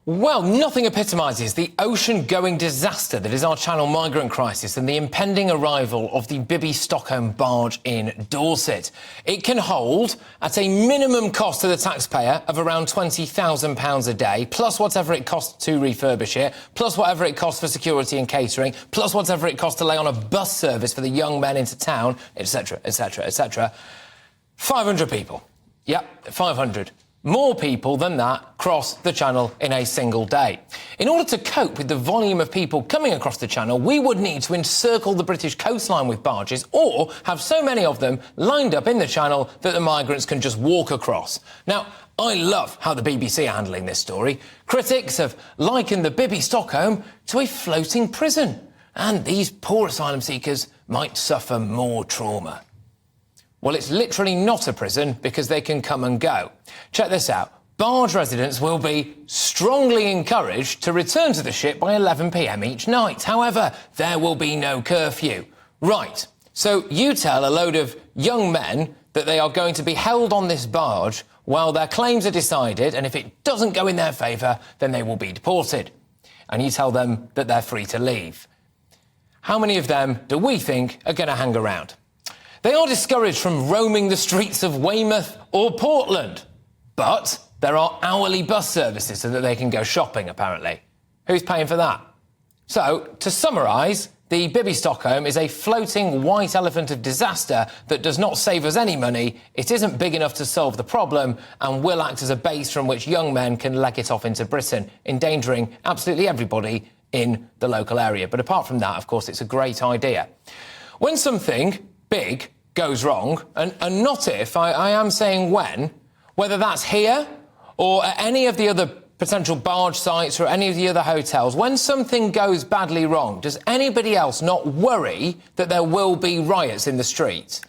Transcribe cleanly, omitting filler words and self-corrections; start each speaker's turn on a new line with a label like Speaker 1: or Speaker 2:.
Speaker 1: Well, nothing epitomises the ocean-going disaster that is our Channel migrant crisis than the impending arrival of the Bibby Stockholm barge in Dorset. It can hold, at a minimum cost to the taxpayer of around £20,000 a day, plus whatever it costs to refurbish it, plus whatever it costs for security and catering, plus whatever it costs to lay on a bus service for the young men into town, etc, etc, etc. 500 people. Yep, 500. More people than that cross the Channel in a single day. In order to cope with the volume of people coming across the Channel, we would need to encircle the British coastline with barges or have so many of them lined up in the Channel that the migrants can just walk across. Now, I love how the BBC are handling this story. Critics have likened the Bibby Stockholm to a floating prison, and these poor asylum seekers might suffer more trauma. Well, it's literally not a prison because they can come and go. Check this out. Barge residents will be strongly encouraged to return to the ship by 11 p.m. each night. However, there will be no curfew. Right, so you tell a load of young men that they are going to be held on this barge while their claims are decided, and if it doesn't go in their favour, then they will be deported. And you tell them that they're free to leave. How many of them do we think are going to hang around? They are discouraged from roaming the streets of Weymouth or Portland. But there are hourly bus services so that they can go shopping, apparently. Who's paying for that? So, to summarise, the Bibby Stockholm is a floating white elephant of disaster that does not save us any money, it isn't big enough to solve the problem, and will act as a base from which young men can leg it off into Britain, endangering absolutely everybody in the local area. But apart from that, of course, it's a great idea. When something big goes wrong, and not if, I am saying when, whether that's here or at any of the other potential barge sites or any of the other hotels, when something goes badly wrong, does anybody else not worry that there will be riots in the streets?